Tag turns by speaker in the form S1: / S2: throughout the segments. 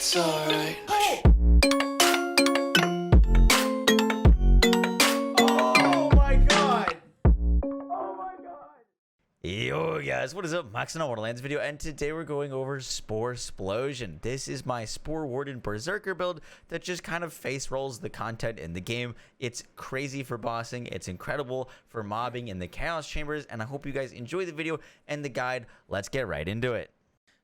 S1: It's alright.
S2: Oh my god! Oh my god! Yo guys, what is up? Max on Wonderlands video, and today we're going over SporeSplosion. This is my Spore Warden Berserker build that just kind of face rolls the content in the game. It's crazy for bossing, it's incredible for mobbing in the chaos chambers, and I hope you guys enjoy the video and the guide. Let's get right into it.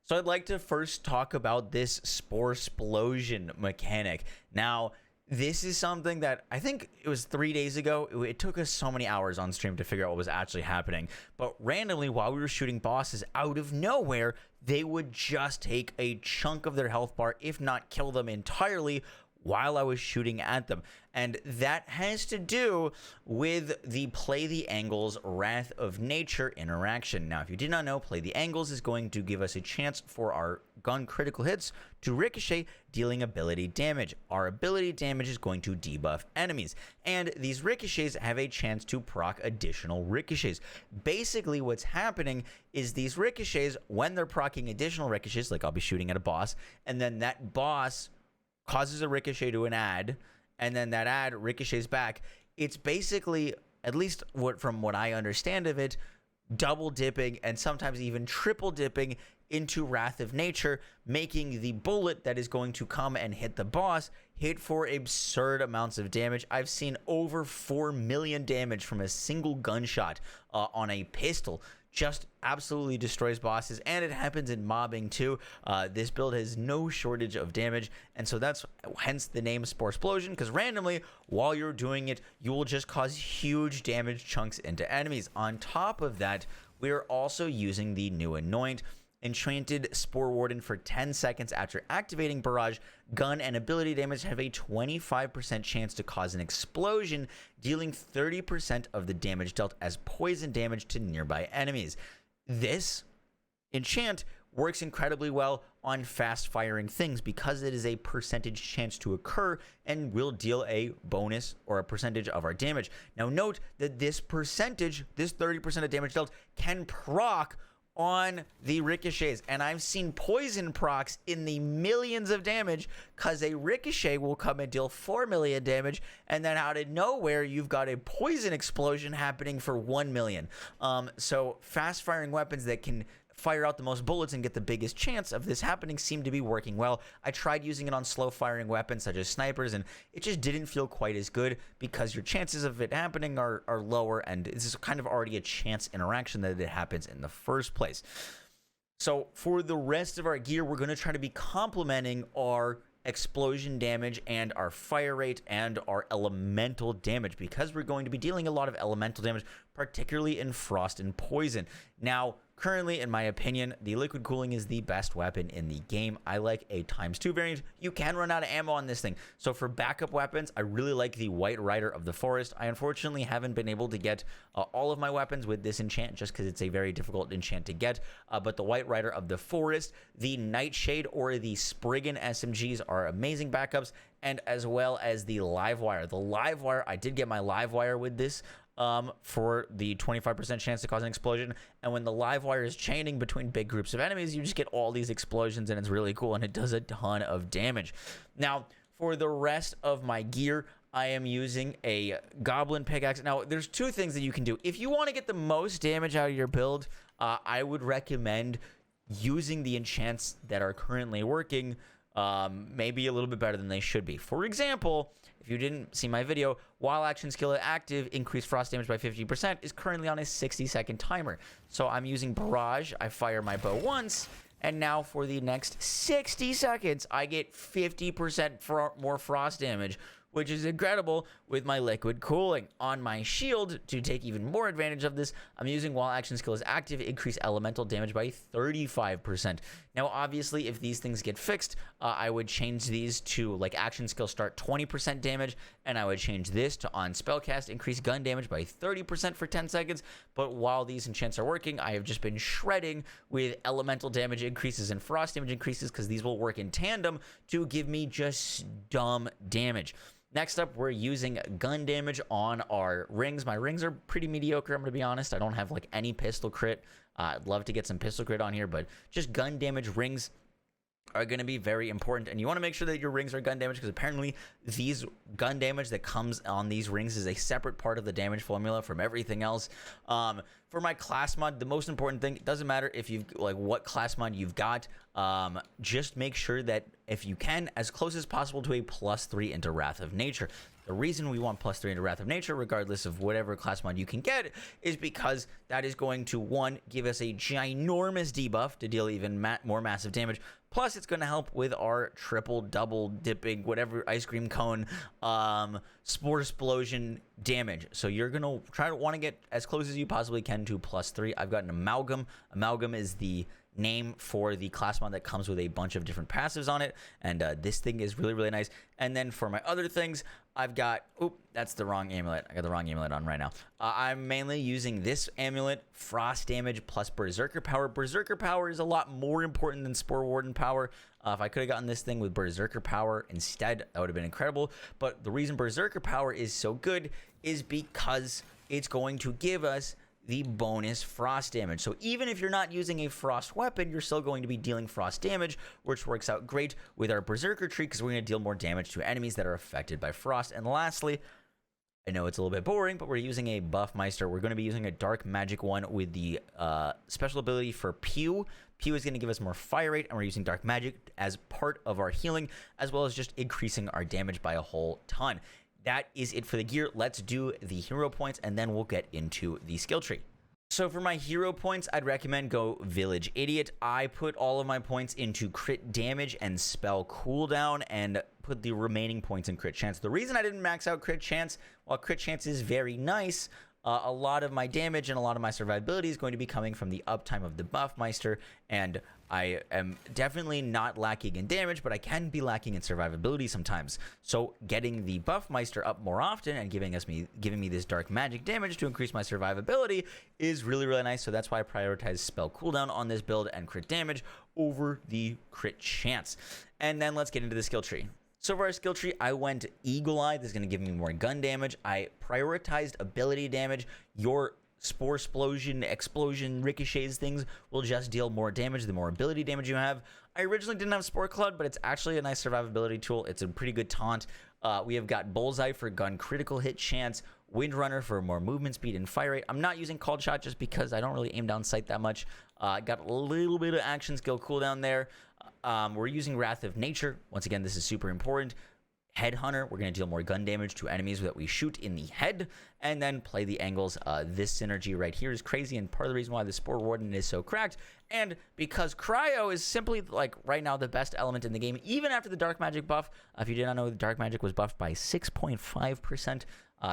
S2: So I'd like to first talk about this SporeSplosion mechanic. Now, this is something that I think it was 3 days ago. It took us so many hours on stream to figure out what was actually happening. But randomly, while we were shooting bosses, out of nowhere, they would just take a chunk of their health bar, if not kill them entirely, while I was shooting at them. And that has to do with the Play the Angles Wrath of Nature interaction. Now, if you did not know, Play the Angles is going to give us a chance for our gun critical hits to ricochet, dealing ability damage. Our ability damage is going to debuff enemies, and these ricochets have a chance to proc additional ricochets. Basically, what's happening is these ricochets, when they're procking additional ricochets, like I'll be shooting at a boss, and then that boss causes a ricochet to an ad, and then that ad ricochets back. It's basically, at least from what I understand of it, double dipping and sometimes even triple dipping into Wrath of Nature, making the bullet that is going to come and hit the boss hit for absurd amounts of damage. I've seen over 4 million damage from a single gunshot on a pistol. Just absolutely destroys bosses, and it happens in mobbing too. This build has no shortage of damage, and so that's hence the name SporeSplosion, because randomly while you're doing it, you will just cause huge damage chunks into enemies. On top of that, we are also using the new anoint Enchanted Spore Warden. For 10 seconds after activating Barrage, gun and ability damage have a 25% chance to cause an explosion, dealing 30% of the damage dealt as poison damage to nearby enemies. This enchant works incredibly well on fast firing things because it is a percentage chance to occur and will deal a bonus or a percentage of our damage. Now note that this percentage, this 30% of damage dealt, can proc on the ricochets, and I've seen poison procs in the millions of damage because a ricochet will come and deal 4 million damage, and then out of nowhere you've got a poison explosion happening for 1 million. So fast firing weapons that can fire out the most bullets and get the biggest chance of this happening seem to be working well. I tried using it on slow firing weapons such as snipers, and it just didn't feel quite as good because your chances of it happening are lower, and this is kind of already a chance interaction that it happens in the first place. So for the rest of our gear, we're going to try to be complementing our explosion damage and our fire rate and our elemental damage, because we're going to be dealing a lot of elemental damage, particularly in frost and poison. Now, currently, in my opinion, the liquid cooling is the best weapon in the game. I like a ×2 variant. You can run out of ammo on this thing. So for backup weapons, I really like the White Rider of the Forest. I unfortunately haven't been able to get all of my weapons with this enchant just because it's a very difficult enchant to get. But the White Rider of the Forest, the Nightshade or the Spriggan SMGs are amazing backups, and as well as the Livewire. The Livewire, I did get my Livewire with this for the 25% chance to cause an explosion, and when the live wire is chaining between big groups of enemies, you just get all these explosions, and it's really cool, and it does a ton of damage. Now, for the rest of my gear, I am using a Goblin Pickaxe. Now, there's two things that you can do. If you want to get the most damage out of your build, I would recommend using the enchants that are currently working maybe a little bit better than they should be. For example, if you didn't see my video, while action skill active, increase frost damage by 50% is currently on a 60-second timer. So I'm using Barrage. I fire my bow once, and now for the next 60 seconds, I get 50% more frost damage, which is incredible with my liquid cooling. On my shield, to take even more advantage of this, I'm using while action skill is active, increase elemental damage by 35%. Now, obviously, if these things get fixed, I would change these to, like, action skill start 20% damage, and I would change this to on spellcast, increase gun damage by 30% for 10 seconds. But while these enchants are working, I have just been shredding with elemental damage increases and frost damage increases, because these will work in tandem to give me just dumb damage. Next up, we're using gun damage on our rings. My rings are pretty mediocre, I'm going to be honest. I don't have like any pistol crit. I'd love to get some pistol crit on here, but just gun damage rings are going to be very important, and you want to make sure that your rings are gun damage, because apparently these gun damage that comes on these rings is a separate part of the damage formula from everything else. For my class mod, the most important thing, it doesn't matter if you've like what class mod you've got, just make sure that if you can, as close as possible to a +3 into Wrath of Nature. The reason we want +3 into Wrath of Nature, regardless of whatever class mod you can get, is because that is going to, one, give us a ginormous debuff to deal even more massive damage. Plus, it's going to help with our triple, double dipping, whatever ice cream cone, SporeSplosion damage. So you're going to want to get as close as you possibly can to +3. I've got an Amalgam. Amalgam is the name for the class mod that comes with a bunch of different passives on it, and this thing is really, really nice. And then for my other things, I've got, that's the wrong amulet. I got the wrong amulet on right now. I'm mainly using this amulet, Frost damage plus Berserker power. Berserker power is a lot more important than Spore Warden power. If I could have gotten this thing with Berserker power instead, that would have been incredible. But the reason Berserker power is so good is because it's going to give us the bonus frost damage. So even if you're not using a frost weapon, you're still going to be dealing frost damage, which works out great with our Berserker tree, because we're going to deal more damage to enemies that are affected by frost. And lastly, I know it's a little bit boring, but we're using a Buffmeister. We're going to be using a dark magic one with the special ability for Pew. Pew is going to give us more fire rate, and we're using dark magic as part of our healing, as well as just increasing our damage by a whole ton. That is it for the gear. Let's do the hero points, and then we'll get into the skill tree. So for my hero points, I'd recommend go Village Idiot. I put all of my points into crit damage and spell cooldown, and put the remaining points in crit chance. The reason I didn't max out crit chance, while crit chance is very nice, a lot of my damage and a lot of my survivability is going to be coming from the uptime of the Buffmeister, and I am definitely not lacking in damage, but I can be lacking in survivability sometimes. So getting the Buffmeister up more often and giving me this dark magic damage to increase my survivability is really, really nice. So that's why I prioritize spell cooldown on this build and crit damage over the crit chance. And then let's get into the skill tree. So for our skill tree, I went Eagle Eye. This is going to give me more gun damage. I prioritized ability damage. Your SporeSplosion, explosion, ricochets, things will just deal more damage the more ability damage you have. I originally didn't have Spore Cloud, but it's actually a nice survivability tool. It's a pretty good taunt. We have got Bullseye for gun critical hit chance, Windrunner for more movement speed and fire rate. I'm not using Called Shot just because I don't really aim down sight that much. Got a little bit of action skill cooldown there. We're using Wrath of Nature. Once again, this is super important. Headhunter, we're going to deal more gun damage to enemies that we shoot in the head, and then play the angles. This synergy right here is crazy, and part of the reason why the Spore Warden is so cracked, and because Cryo is simply, like, right now the best element in the game, even after the Dark Magic buff. If you did not know, the Dark Magic was buffed by 6.5%.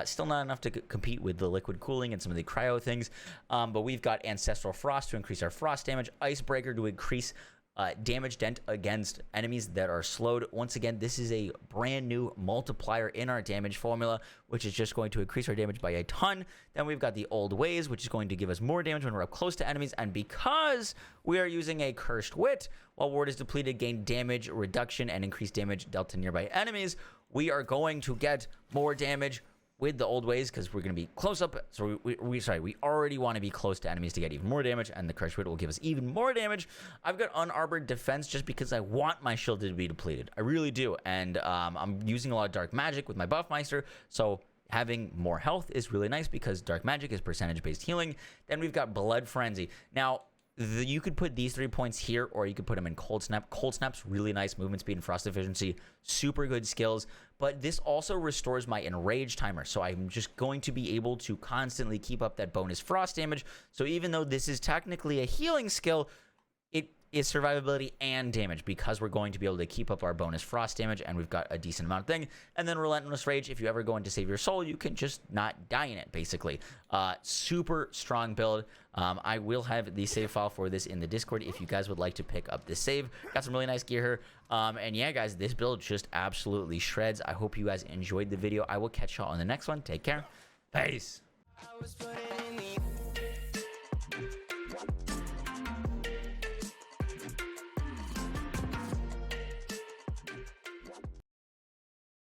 S2: Still not enough to compete with the liquid cooling and some of the cryo things, but we've got Ancestral Frost to increase our frost damage, Icebreaker to increase damage dent against enemies that are slowed. Once again, this is a brand new multiplier in our damage formula, which is just going to increase our damage by a ton. Then we've got the Old Ways, which is going to give us more damage when we're up close to enemies. And because we are using a Cursed Wit, while ward is depleted, gain damage reduction and increased damage dealt to nearby enemies, we are going to get more damage with the Old Ways, because we're going to be close up. So we already want to be close to enemies to get even more damage, and the Cursed Wit will give us even more damage. I've got Unarmored Defense just because I want my shield to be depleted. I really do. And I'm using a lot of Dark Magic with my Buffmeister, so having more health is really nice because Dark Magic is percentage-based healing. Then we've got Blood Frenzy. Now, you could put these 3 points here, or you could put them in Cold Snap. Cold Snap's really nice movement speed and frost efficiency, super good skills, but this also restores my Enrage timer, so I'm just going to be able to constantly keep up that bonus frost damage. So even though this is technically a healing skill, it is survivability and damage, because we're going to be able to keep up our bonus frost damage, and we've got a decent amount of thing. And then Relentless Rage, if you ever go in to save your soul, you can just not die in it, basically. Super strong build. I will have the save file for this in the Discord if you guys would like to pick up this save. Got some really nice gear here. And yeah, guys, this build just absolutely shreds. I hope you guys enjoyed the video. I will catch y'all on the next one. Take care. Peace.